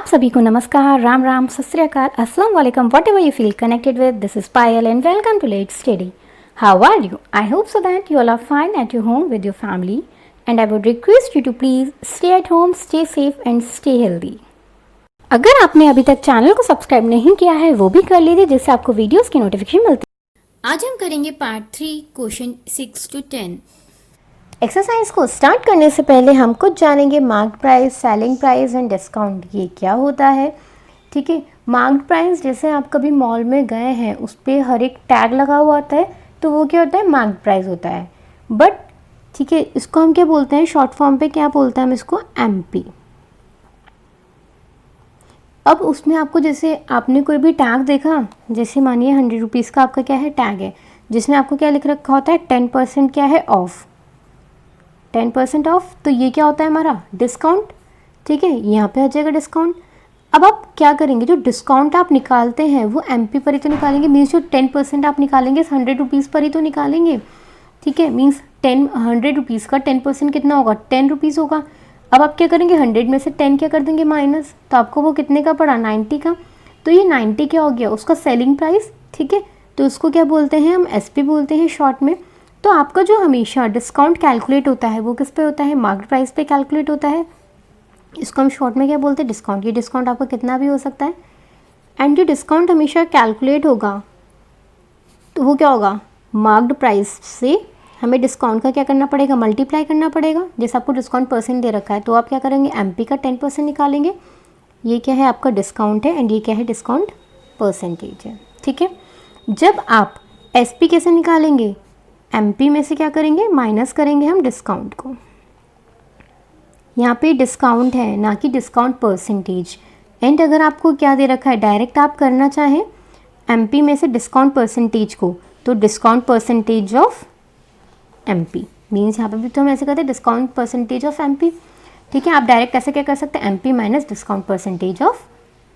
सभी को नमस्कार, राम राम, सत श्री अकाल, अस्सलाम वालेकुम, whatever you feel connected with. This is Payal and welcome to Let's Study. How are you? I hope so that you all are fine at your home with your family, and I would request you to please stay at home, stay safe and stay healthy. अगर आपने अभी तक channel को subscribe नहीं किया है वो भी कर लीजिए, जिससे आपको वीडियोस की नोटिफिकेशन मिलती है। आज हम करेंगे पार्ट 3 क्वेश्चन 6 to 10। एक्सरसाइज को स्टार्ट करने से पहले हम कुछ जानेंगे marked price, selling price and discount, ये क्या होता है। ठीक है, मार्क्ड प्राइस जैसे आप कभी मॉल में गए हैं, उस पर हर एक टैग लगा हुआ होता है, तो वो क्या होता है, मार्क्ड प्राइस होता है। बट ठीक है, इसको हम क्या बोलते हैं, शॉर्ट फॉर्म पे क्या बोलते हैं हम इसको, एमपी। अब उसमें आपको जैसे आपने कोई भी टैग देखा, जैसे मानिए 100 रुपीज़ का आपका क्या है टैग है, जिसमें आपको क्या लिख रखा होता है, 10% क्या है ऑफ, 10% ऑफ। तो ये क्या होता है हमारा डिस्काउंट। ठीक है, यहाँ पे आ जाएगा डिस्काउंट। अब आप क्या करेंगे, जो डिस्काउंट आप निकालते हैं वो एमपी पर ही तो निकालेंगे, मीन्स जो 10% आप निकालेंगे 100 रुपीज़ पर ही तो निकालेंगे। ठीक है, मीन्स 100 रुपीज़ का 10% कितना होगा, 10 रुपीज़ होगा। अब आप क्या करेंगे, 100 में से 10 क्या कर देंगे माइनस, तो आपको वो कितने का पड़ा, 90 का। तो ये 90 क्या हो गया, उसका सेलिंग प्राइस। ठीक है, तो उसको क्या बोलते हैं हम, एसपी बोलते हैं शॉर्ट में। तो आपका जो हमेशा डिस्काउंट कैलकुलेट होता है वो किस पे होता है, मार्केट प्राइस पे कैलकुलेट होता है। इसको हम शॉर्ट में क्या बोलते हैं, डिस्काउंट। ये डिस्काउंट आपका कितना भी हो सकता है। एंड जो डिस्काउंट हमेशा कैलकुलेट होगा तो वो क्या होगा, मार्क्ड प्राइस से हमें डिस्काउंट का क्या करना पड़ेगा, मल्टीप्लाई करना पड़ेगा। जैसे आपको डिस्काउंट परसेंट दे रखा है तो आप क्या करेंगे, एमपी का 10% निकालेंगे। ये क्या है आपका डिस्काउंट है, एंड ये क्या है डिस्काउंट परसेंटेज है। ठीक है, जब आप एसपी कैसे निकालेंगे, एमपी में से क्या करेंगे, माइनस करेंगे हम डिस्काउंट को। यहाँ पे डिस्काउंट है ना कि डिस्काउंट परसेंटेज। एंड अगर आपको क्या दे रखा है, डायरेक्ट आप करना चाहें एमपी में से डिस्काउंट परसेंटेज को, तो discount percentage of MP means यहाँ पे भी तो हम ऐसे कहते हैं डिस्काउंट परसेंटेज ऑफ एमपी। ठीक है, आप डायरेक्ट ऐसे क्या कर सकते हैं, MP minus discount percentage of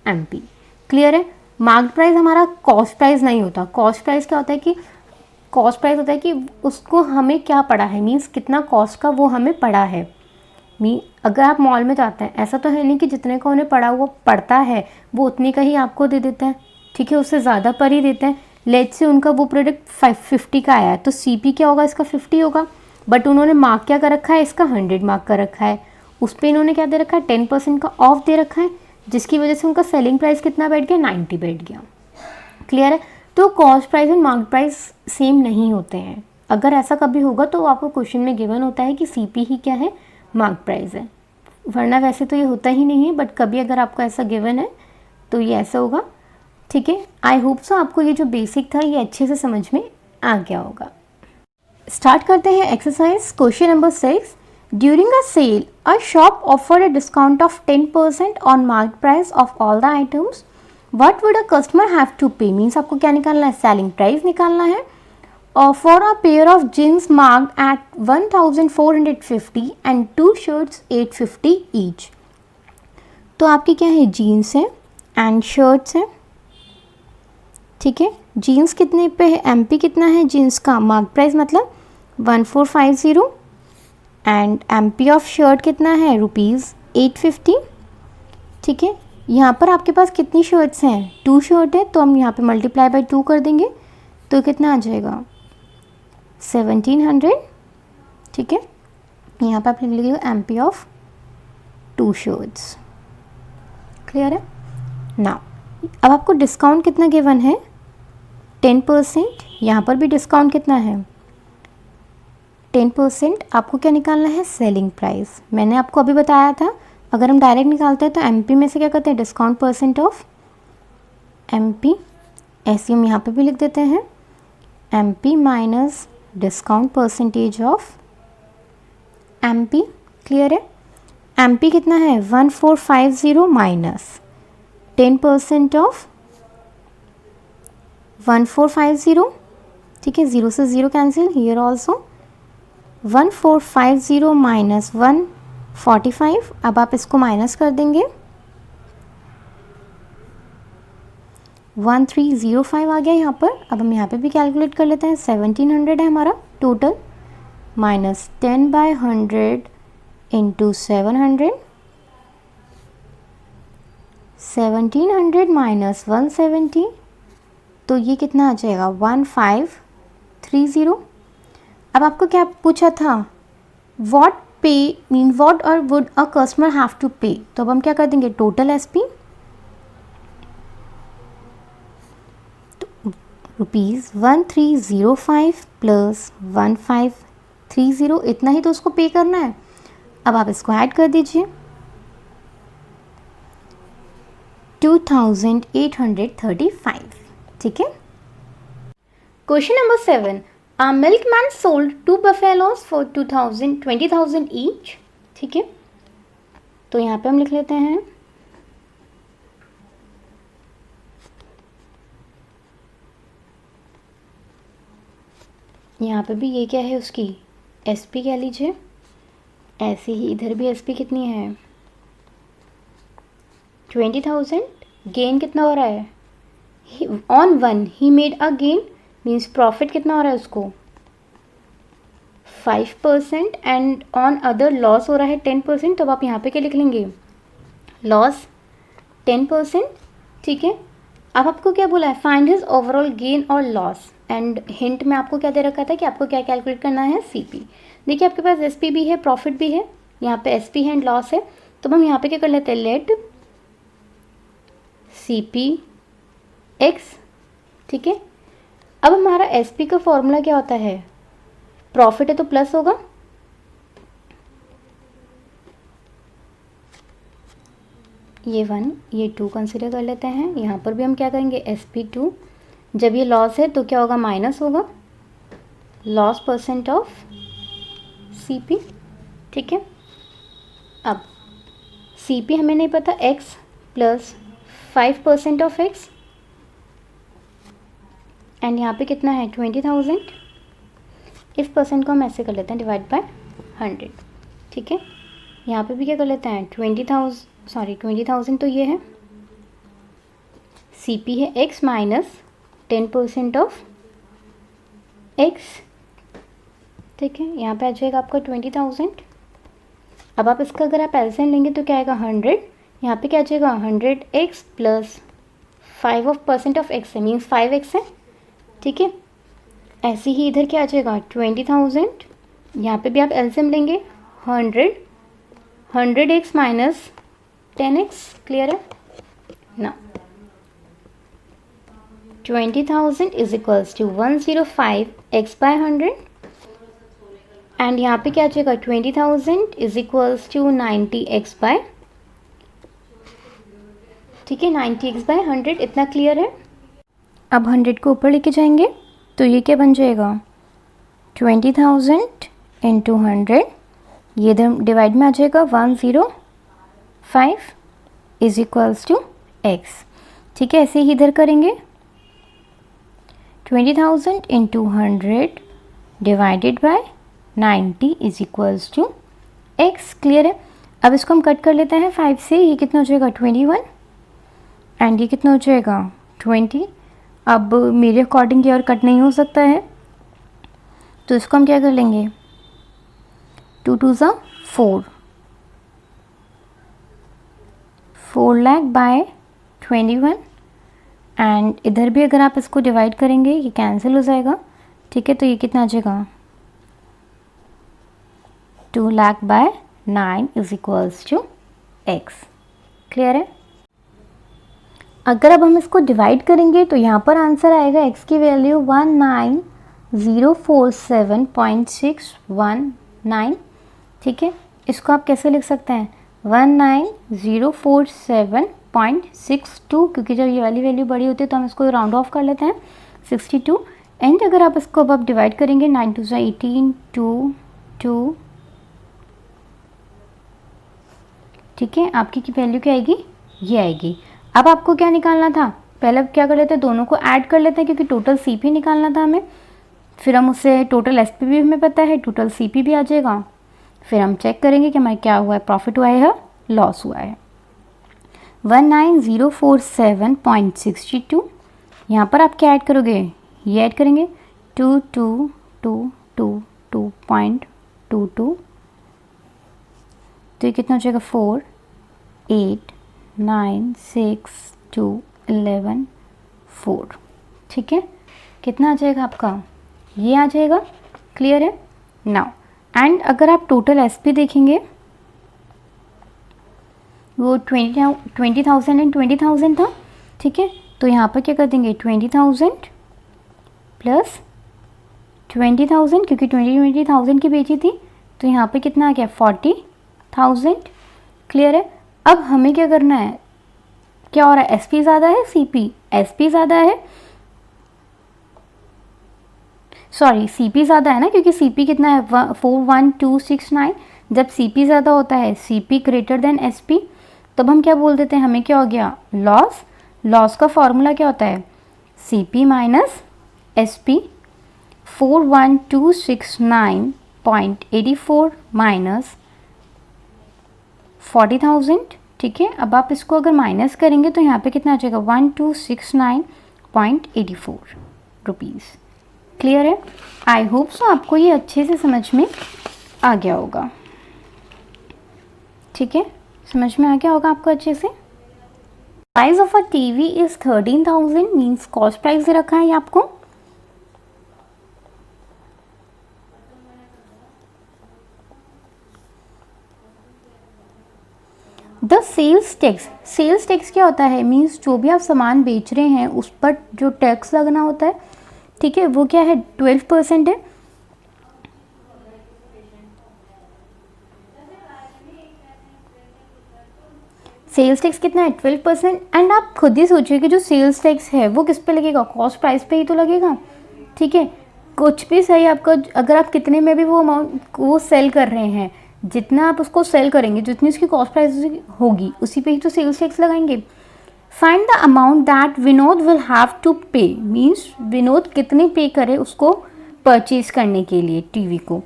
MP. Clear है। मार्क्ड प्राइस हमारा कॉस्ट प्राइस नहीं होता। कॉस्ट प्राइस क्या होता है कि कॉस्ट प्राइस होता है कि उसको हमें क्या पड़ा है, मीन्स कितना कॉस्ट का वो हमें पड़ा है। अगर आप मॉल में जाते हैं, ऐसा तो है नहीं कि जितने का उन्हें पड़ा वो पड़ता है वो उतने का ही आपको दे देते हैं। ठीक है, उससे ज़्यादा पर ही देते हैं। लेट से उनका वो प्रोडक्ट 550 का आया है तो सीपी क्या होगा, इसका 50 होगा। बट उन्होंने मार्क क्या कर रखा है, इसका 100 मार्क कर रखा है। उस पर इन्होंने क्या दे रखा है, 10% का ऑफ दे रखा है, जिसकी वजह से उनका सेलिंग प्राइस कितना बैठ गया, 90 बैठ गया। क्लियर है। तो cost price and market price same नहीं होते हैं। अगर ऐसा कभी होगा तो आपको क्वेश्चन में गिवन होता है कि सीपी ही क्या है, मार्केट प्राइस है, वरना वैसे तो ये होता ही नहीं है। बट कभी अगर आपको ऐसा गिवन है तो ये ऐसा होगा। ठीक है, आई होप सो आपको ये जो बेसिक था ये अच्छे से समझ में आ गया होगा। स्टार्ट करते हैं exercise question number 6। During a sale a shop offer a discount of 10% on market price of all the items. What would a customer have to pay? Means आपको क्या निकालना है, सेलिंग प्राइस निकालना है। For a pair of jeans marked at 1450 and 2 shirts 850 each. तो आपकी क्या है, जीन्स है एंड शर्ट्स है। ठीक है, जीन्स कितने पे है, एमपी कितना है जीन्स का, मार्क प्राइस मतलब 1450 एंड एमपी ऑफ शर्ट कितना है, ₹850। ठीक है, यहाँ पर आपके पास कितनी शर्ट्स हैं, 2 शर्ट है, तो हम यहाँ पे मल्टीप्लाई बाय 2 कर देंगे तो कितना आ जाएगा, 1700। ठीक है, यहाँ पर आप लिख लीजिए एमपी ऑफ 2 शर्ट्स। क्लियर है ना। अब आपको डिस्काउंट कितना गिवन है, 10%। यहाँ पर भी डिस्काउंट कितना है, 10%। आपको क्या निकालना है, सेलिंग प्राइस। मैंने आपको अभी बताया था अगर हम डायरेक्ट निकालते हैं तो एमपी में से क्या करते हैं, डिस्काउंट परसेंट ऑफ एमपी। ऐसे हम यहाँ पे भी लिख देते हैं MP minus discount percentage of MP. Clear है। एमपी कितना है, 1450 माइनस 10% ऑफ 1450। ठीक है, 0 से 0 कैंसिल, हियर ऑल्सो 1450 माइनस 145। अब आप इसको माइनस कर देंगे, 1305 आ गया यहाँ पर। अब हम यहाँ पे भी कैलकुलेट कर लेते हैं, 1700 है हमारा टोटल, माइनस 10/100 इंटू 700 1700 माइनस 170, तो ये कितना आ जाएगा 1530। अब आपको क्या पूछा था, व्हाट पे मीन व्हाट और would a customer have to pay, तो अब हम क्या कर देंगे टोटल एसपी, ₹1305 प्लस 1530, इतना ही तो उसको पे करना है। अब आप इसको ऐड कर दीजिए 2835, ठीक है। Question number 7, a milkman sold 2 buffaloes for 20,000 each, ठीक है। तो यहाँ पे हम लिख लेते हैं यहाँ पे भी ये क्या है उसकी एसपी कह लीजिए, ऐसे ही इधर भी एसपी कितनी है 20,000, गेन कितना हो रहा है on 1 he made a gain, means profit कितना हो रहा है उसको 5%, एंड ऑन अदर लॉस हो रहा है 10%, तो आप यहाँ पे क्या लिख लेंगे लॉस 10%, ठीक है। अब आपको क्या बोला है फाइंड हिज ओवरऑल गेन और लॉस, एंड हिंट में आपको क्या दे रखा था कि आपको क्या कैलकुलेट करना है सीपी। देखिए आपके पास एसपी भी है, प्रॉफिट भी है, यहाँ पे एसपी है एंड लॉस है, तो हम यहाँ पे क्या कर लेते हैं लेट सीपी एक्स, ठीक है। अब हमारा एसपी का फॉर्मूला क्या होता है, प्रॉफिट है तो प्लस होगा, ये 1 ये 2 कंसिडर कर लेते हैं, यहाँ पर भी हम क्या करेंगे SP2, जब ये लॉस है तो क्या होगा माइनस होगा लॉस परसेंट ऑफ सीपी, ठीक है। अब सीपी हमें नहीं पता, x plus 5% of x, and यहाँ पे कितना है 20,000, इस परसेंट को हम ऐसे कर लेते हैं डिवाइड बाय 100, ठीक है। यहाँ पे भी क्या कर लेते हैं 20,000 तो ये है, सीपी है x माइनस 10% ऑफ x, ठीक है। यहाँ पे आ जाएगा आपका 20,000। अब आप इसका अगर आप एलसीएम लेंगे तो क्या आएगा 100, यहाँ पे क्या आ जाएगा 100x प्लस 5% ऑफ x है, मीन्स 5x है, ठीक है। ऐसे ही इधर क्या आ जाएगा 20,000, यहाँ पे भी आप एलसीएम लेंगे 100x माइनस 10x, क्लियर है ना। 20,000 is equals to 105x by 100, and यहाँ पे क्या आ जाएगा 20,000 is equals to 90x bye, ठीक है 90x बाय 100, इतना क्लियर है। अब 100 को ऊपर लेके जाएंगे तो ये क्या बन जाएगा 20,000 इंटू 100, ये इधर डिवाइड में आ जाएगा 105 इज इक्वल्स टू x, ठीक है। ऐसे ही इधर करेंगे 20,000 into 100 divided by 90 is equals to x, clear है। अब इसको हम कट कर लेते हैं 5 से, ये कितना हो जाएगा 21, एंड ये कितना हो जाएगा 20। अब मेरे अकॉर्डिंग ये और कट नहीं हो सकता है, तो इसको हम क्या कर लेंगे 2 2 ज़ा 4 लाख बाय 21, एंड इधर भी अगर आप इसको डिवाइड करेंगे ये कैंसिल हो जाएगा, ठीक है। तो ये कितना आ जाएगा 2 lakh by 9 is equals to x, clear है। अगर अब हम इसको डिवाइड करेंगे तो यहाँ पर आंसर आएगा x की वैल्यू 19047.619, ठीक है। इसको आप कैसे लिख सकते हैं 19047.62, क्योंकि जब ये वाली वैल्यू बड़ी होती है तो हम इसको राउंड ऑफ कर लेते हैं 62, एंड अगर आप इसको अब डिवाइड करेंगे 9 2 18 2 2, ठीक है। आपकी की वैल्यू क्या आएगी ये आएगी। अब आपको क्या निकालना था, पहले अब क्या कर लेते हैं दोनों को ऐड कर लेते हैं, क्योंकि टोटल सीपी निकालना था हमें, फिर हम उससे टोटल एसपी भी हमें पता है, टोटल सीपी भी आ जाएगा, फिर हम चेक करेंगे कि हमारे क्या हुआ है, प्रॉफिट हुआ है या लॉस हुआ है। 19047.62, यहाँ पर आप क्या ऐड करोगे ये ऐड करेंगे 2222.22, तो ये कितना हो जाएगा 4 8 9 6 2 11 4। ठीक है, कितना आ जाएगा आपका, ये आ जाएगा। क्लियर है नाउ। एंड अगर आप टोटल एसपी देखेंगे वो 20,000 एंड 20,000 था। ठीक है, तो यहाँ पर क्या कर देंगे 20,000 प्लस 20,000, क्योंकि 20,000 की बेची थी, तो यहाँ पे कितना आ गया 40,000। क्लियर है। अब हमें क्या करना है, क्या हो रहा है, एसपी ज़्यादा है सीपी, एसपी ज़्यादा है, सॉरी सीपी ज़्यादा है ना, क्योंकि सीपी कितना है 41269। जब सीपी ज़्यादा होता है, सीपी ग्रेटर देन एसपी, तब हम क्या बोल देते हैं, हमें क्या हो गया लॉस। लॉस का फॉर्मूला क्या होता है, सीपी माइनस एसपी। 41269.84 माइनस 40,000। ठीक है, अब आप इसको अगर माइनस करेंगे तो यहाँ पे कितना आ जाएगा 1269.84 रुपीज़। क्लियर है। आई होप सो आपको ये अच्छे से समझ में आ गया होगा। ठीक है, समझ में आ गया होगा आपको अच्छे से। Price of a TV is 13,000 means cost price दे रखा है ये आपको। The sales tax, sales tax क्या होता है, मीन्स जो भी आप सामान बेच रहे हैं उस पर जो टैक्स लगना होता है, ठीक है, वो क्या है 12% है। सेल्स टैक्स कितना है 12%। एंड आप खुद ही सोचिए कि जो सेल्स टैक्स है वो किस पे लगेगा, कॉस्ट प्राइस पे ही तो लगेगा। ठीक है, कुछ भी सही आपका, अगर आप कितने में भी वो अमाउंट वो सेल कर रहे हैं, जितना आप उसको सेल करेंगे, जितनी उसकी कॉस्ट प्राइस होगी उसी पे ही तो सेल्स टैक्स लगाएंगे। Find the amount that Vinod will have to pay, means Vinod कितने पे करे उसको परचेज करने के लिए टीवी को।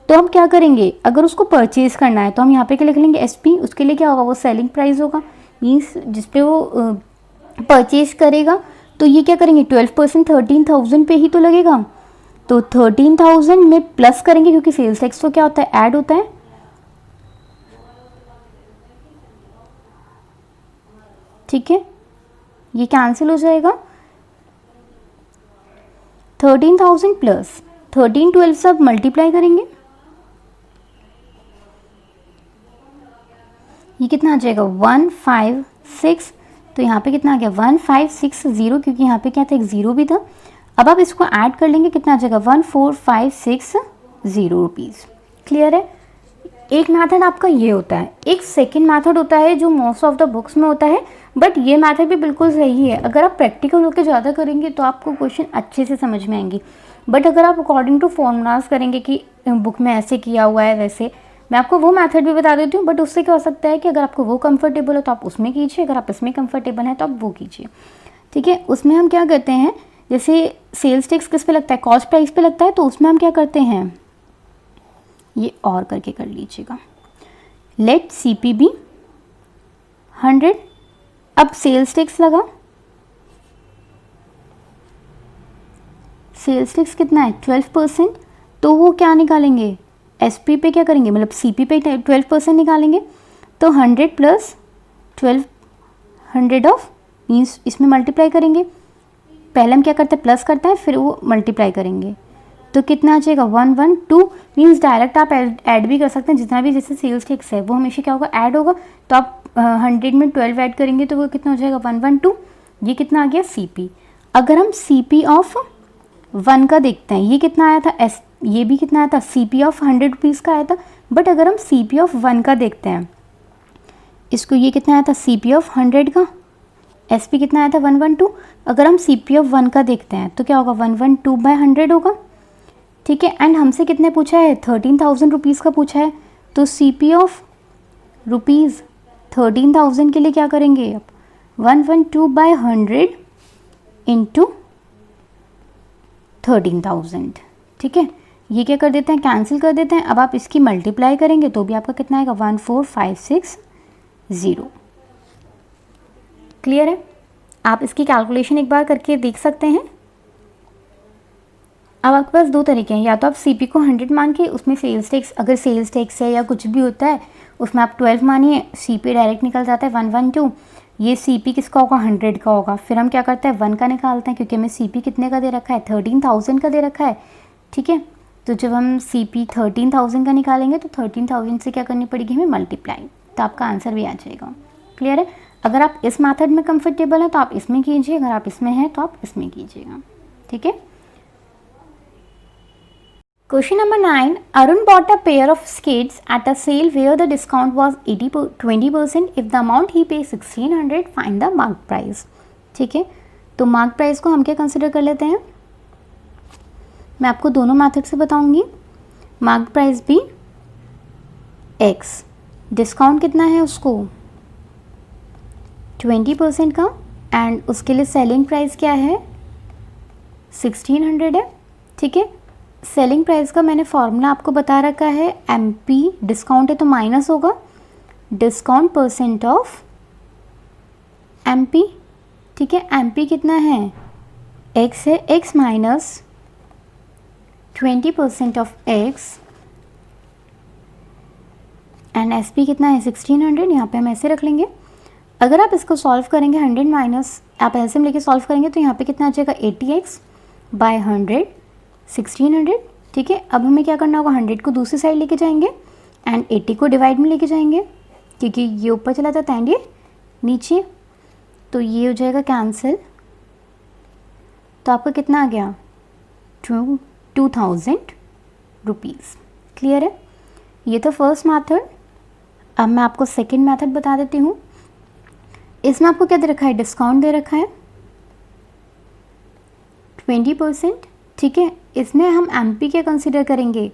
तो हम क्या करेंगे, अगर उसको परचेज करना है तो हम यहाँ पे क्या लिख लेंगे एसपी। उसके लिए क्या होगा, वो सेलिंग प्राइस होगा, मीन्स जिसपे वो परचेज करेगा। तो ये क्या करेंगे 12% 13,000 पे ही तो लगेगा। तो 13,000 में प्लस करेंगे, क्योंकि सेल्स टैक्स तो क्या होता है ऐड होता है। ठीक है, ये कैंसिल हो जाएगा। 13,000 प्लस 1312 सब मल्टीप्लाई करेंगे, ये कितना आ जाएगा 156। तो यहाँ पे कितना आ गया 1560, क्योंकि यहाँ पे क्या था एक ज़ीरो भी था। अब आप इसको ऐड कर लेंगे, कितना आ जाएगा 14,560 रुपीज़। क्लियर है। एक मेथड आपका ये होता है, एक सेकंड मेथड होता है जो मोस्ट ऑफ द बुक्स में होता है, बट ये मेथड भी बिल्कुल सही है। अगर आप प्रैक्टिकल होकर ज़्यादा करेंगे तो आपको क्वेश्चन अच्छे से समझ में आएंगे। बट अगर आप अकॉर्डिंग टू फॉर्मूलाज करेंगे कि बुक में ऐसे किया हुआ है वैसे, मैं आपको वो मेथड भी बता देती हूँ, बट उससे क्या हो सकता है कि अगर आपको वो कंफर्टेबल हो तो आप उसमें कीजिए, अगर आप इसमें कंफर्टेबल हैं तो आप वो कीजिए। ठीक है, उसमें हम क्या करते हैं, जैसे सेल्स टैक्स किस पे लगता है, कॉस्ट प्राइस पे लगता है, तो उसमें हम क्या करते हैं, ये और करके कर लीजिएगा, लेट सीपी बी 100। अब सेल्स टैक्स लगा, सेल्स टैक्स कितना है 12%, तो वो क्या निकालेंगे एसपी पे क्या करेंगे, मतलब सीपी पे 12% निकालेंगे। तो 100 प्लस 1200 ऑफ, मीन्स इसमें मल्टीप्लाई करेंगे। पहले हम क्या करते हैं प्लस करते हैं, फिर वो मल्टीप्लाई करेंगे। तो कितना आ जाएगा 112, मीन्स डायरेक्ट आप ऐड भी कर सकते हैं, जितना भी जैसे सेल्स टैक्स है वो हमेशा क्या होगा ऐड होगा। तो आप 100 में 12 ऐड करेंगे तो वो कितना हो जाएगा 112। ये कितना आ गया सीपी। अगर हम सीपी ऑफ 1 का देखते हैं, ये कितना आया था ये भी कितना आया था सीपी ऑफ 100 रुपीज़ का आया था। बट अगर हम सीपी ऑफ 1 का देखते हैं, इसको ये कितना आया था सीपी ऑफ 100 का, एसपी कितना आया था 112। अगर हम सीपी ऑफ 1 का देखते हैं तो क्या होगा 112/100 होगा। ठीक है, एंड हमसे कितने पूछा है 13,000 रुपीज़ का पूछा है। तो सीपी ऑफ रुपीज़ 13,000 के लिए क्या करेंगे अब 112/100 इंटू 13,000। ठीक है, ये क्या कर देते हैं कैंसिल कर देते हैं। अब आप इसकी मल्टीप्लाई करेंगे तो भी आपका कितना आएगा 14,560। क्लियर है। आप इसकी कैलकुलेशन एक बार करके देख सकते हैं। अब आपके पास दो तरीके हैं, या तो आप सीपी को 100 मान के उसमें सेल्स टैक्स, अगर सेल्स टैक्स है या कुछ भी होता है उसमें आप 12 मानिए, सीपी डायरेक्ट निकल जाता है 112, ये सीपी किसका होगा 100 का होगा। फिर हम क्या करते हैं 1 का निकालते हैं, क्योंकि हमें सीपी कितने का दे रखा है 13,000 का दे रखा है, ठीक है। तो जब हम सीपी 13,000 का निकालेंगे तो 13,000 से क्या करनी पड़ेगी हमें मल्टीप्लाई, तो आपका आंसर भी आ जाएगा। क्लियर है। अगर आप इस मेथड में कंफर्टेबल हैं तो आप इसमें कीजिए, अगर आप इसमें हैं तो आप इसमें कीजिएगा, ठीक है। Question number 9. Arun bought a pair of skates at a sale where the discount was 20%. If the amount he paid 1600, find the mark price. ठीक है, तो मार्क प्राइस को हम क्या कंसिडर कर लेते हैं, मैं आपको दोनों मेथड से बताऊंगी। मार्क प्राइस भी x, डिस्काउंट कितना है उसको 20% का, एंड उसके लिए सेलिंग प्राइस क्या है 1600 है, ठीक है। सेलिंग प्राइस का मैंने फॉर्मूला आपको बता रखा है, MP डिस्काउंट है तो माइनस होगा डिस्काउंट परसेंट ऑफ MP, ठीक है। MP कितना है x है, x minus 20% of x, and SP कितना है 1600, यहाँ पे हम ऐसे रख लेंगे। अगर आप इसको सॉल्व करेंगे 100 माइनस आप एलसीएम लेके सॉल्व करेंगे तो यहाँ पे कितना आ जाएगा 80x बाय 100 1600, ठीक है। अब हमें क्या करना होगा 100 को दूसरी साइड लेके जाएंगे एंड 80 को डिवाइड में लेके जाएंगे, क्योंकि ये ऊपर चला जाता है एंड ये नीचे, तो ये हो जाएगा कैंसिल। तो आपका कितना आ गया 2000 रुपीज़। क्लियर है, ये तो फर्स्ट मेथड। अब मैं आपको सेकेंड मेथड बता देती हूँ। इसमें आपको क्या दे रखा है, डिस्काउंट दे रखा है 20%, ठीक है। इसमें हम MP क्या कंसिडर करेंगे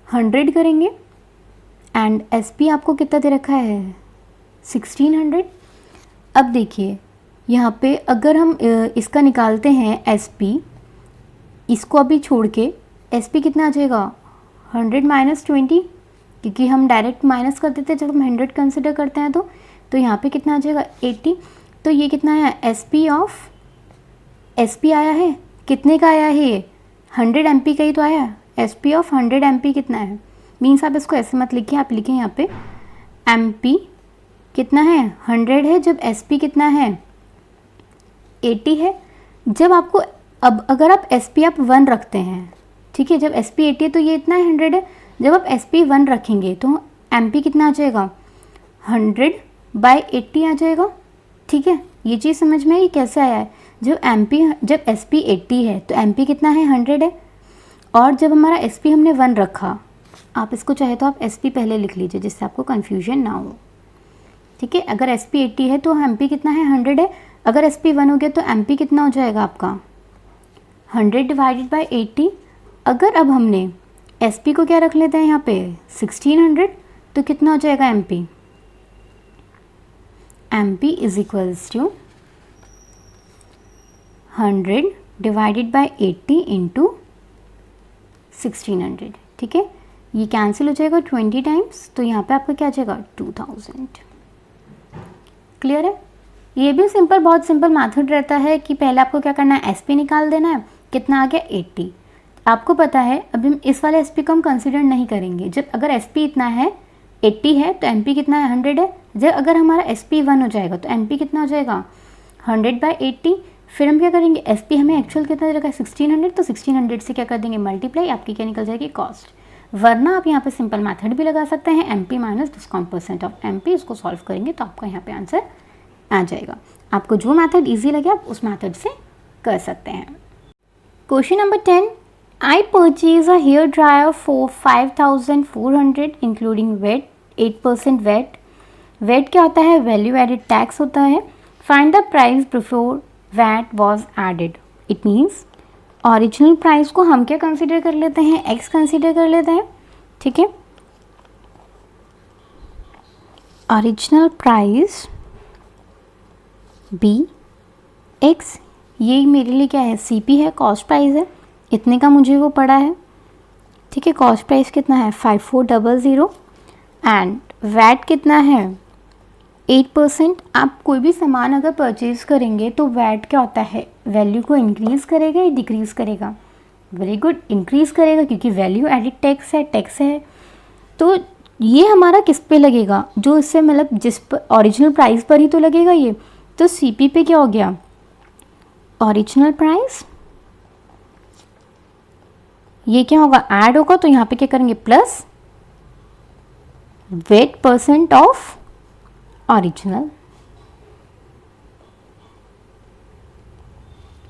100 करेंगे, एंड SP आपको कितना दे रखा है 1600। अब देखिए यहाँ पे अगर हम इसका निकालते हैं SP, इसको अभी छोड़ के SP कितना आ जाएगा 100 माइनस 20, क्योंकि हम डायरेक्ट माइनस कर देते हैं जब हम 100 कंसिडर करते हैं तो यहाँ पे कितना आ जाएगा 80। तो ये कितना आया SP ऑफ SP आया है, कितने का आया है ये 100 MP का ही तो आया। SP ऑफ 100 MP कितना है, मीन्स आप इसको ऐसे मत लिखिए, आप लिखें यहाँ पे MP कितना है 100 है, जब SP कितना है 80 है। जब आपको अब अगर आप SP आप 1 रखते हैं, ठीक है, जब SP 80 है तो ये इतना 100 है, जब आप SP 1 रखेंगे तो MP कितना आ जाएगा 100 बाय 80 आ जाएगा, ठीक है। ये चीज़ समझ में आई कैसे आया है, जब SP 80 है तो MP कितना है 100 है, और जब हमारा SP हमने 1 रखा, आप इसको चाहे तो आप SP पहले लिख लीजिए जिससे आपको कन्फ्यूजन ना हो, ठीक है। अगर SP 80 है तो MP कितना है 100 है, अगर SP 1 हो गया तो MP कितना हो जाएगा आपका 100 डिवाइडेड बाई 80। अगर अब हमने SP को क्या रख लेते हैं यहाँ पे 1600, तो कितना हो जाएगा MP is equals to 100 divided by 80 into 1600, ठीक है। ये कैंसिल हो जाएगा 20 टाइम्स, तो यहाँ पे आपका क्या आ जाएगा 2000। क्लियर है। ये भी सिंपल, बहुत सिंपल मेथड रहता है कि पहले आपको क्या करना है SP निकाल देना है, कितना आ गया 80। आपको पता है अभी हम इस वाले SP को हम कंसिडर नहीं करेंगे। जब अगर SP इतना है 80 है तो MP कितना है 100 है। जब अगर हमारा SP 1 हो जाएगा तो MP कितना हो जाएगा 100 बाई 80। फिर हम क्या करेंगे SP हमें एक्चुअल कितना रखा है 1600, तो 1600 से क्या कर देंगे मल्टीप्लाई, आपकी क्या निकल जाएगी कॉस्ट। वरना आप यहाँ पे सिंपल मेथड भी लगा सकते हैं, MP minus discount percent of MP, इसको सॉल्व करेंगे तो आपका यहाँ पे आंसर आ जाएगा। आपको जो मेथड ईजी लगे आप उस मेथड से कर सकते हैं। Question number 10, I purchase a hair dryer for 5400 including VAT 8% VAT। VAT क्या होता है, वैल्यू एडेड टैक्स होता है। Find the price before VAT was added। It means original price को हम क्या कंसिडर कर लेते हैं X कंसिडर कर लेते हैं, ठीक है। ओरिजिनल प्राइस BX, ये मेरे लिए क्या है CP है, कॉस्ट प्राइस है, इतने का मुझे वो पड़ा है, ठीक है। कॉस्ट प्राइस कितना है 5400 एंड वैट कितना है 8%। आप कोई भी सामान अगर परचेज़ करेंगे तो वैट क्या होता है, वैल्यू को इंक्रीज़ करेगा या डिक्रीज़ करेगा, वेरी गुड, इंक्रीज़ करेगा क्योंकि वैल्यू एडिड टैक्स है। तो ये हमारा किस पे लगेगा, जो इससे मतलब जिस पर ओरिजिनल प्राइस पर ही तो लगेगा ये। तो सीपी पे क्या हो गया, ओरिजिनल प्राइस, ये क्या होगा ऐड होगा, तो यहाँ पे क्या करेंगे plus VAT % of original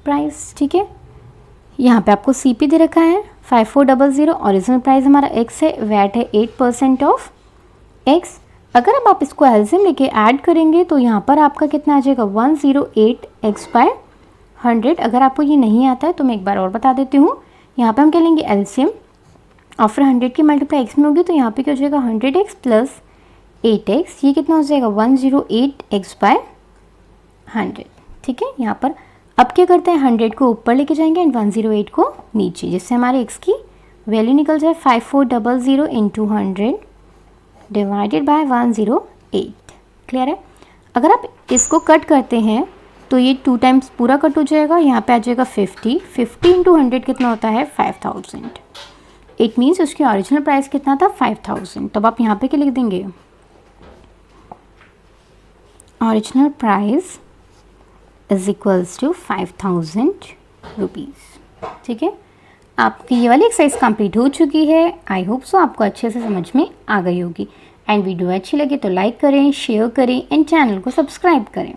price. ठीक है, यहाँ पे आपको सीपी दे रखा है 5400, ओरिजिनल प्राइस हमारा एक्स है, वैट है 8% ऑफ एक्स। अगर अब आप इसको एलसीएम लेके ऐड करेंगे तो यहाँ पर आपका कितना आ जाएगा 108x/100। अगर आपको ये नहीं आता है तो मैं एक बार और बता देती हूँ। यहाँ पे हम क्या लेंगे एलसीएम, और फिर 100 की मल्टीप्लाई एक्स में होगी तो यहाँ पे क्या हो जाएगा 100x + 8x, ये कितना हो जाएगा 108x/100। ठीक है, यहाँ पर अब क्या करते हैं 100 को ऊपर लेके जाएंगे एंड 108 को नीचे, जिससे हमारे x की वैल्यू निकल जाए 5400 × 100 डिवाइडेड बाय 108। क्लियर है। अगर आप इसको कट करते हैं तो ये 2 टाइम्स पूरा कट हो जाएगा, यहाँ पे आ जाएगा 50 × 100 कितना होता है 5000। इट मीन्स उसकी ओरिजिनल प्राइस कितना था 5000। तब आप यहाँ पे क्या लिख देंगे, original price is equals to 5000 rupees. ठीक है, आपकी ये वाली एक्सरसाइज कंप्लीट हो चुकी है। आई होप सो आपको अच्छे से समझ में आ गई होगी। एंड वीडियो अच्छी लगे तो लाइक करें, शेयर करें एंड चैनल को सब्सक्राइब करें।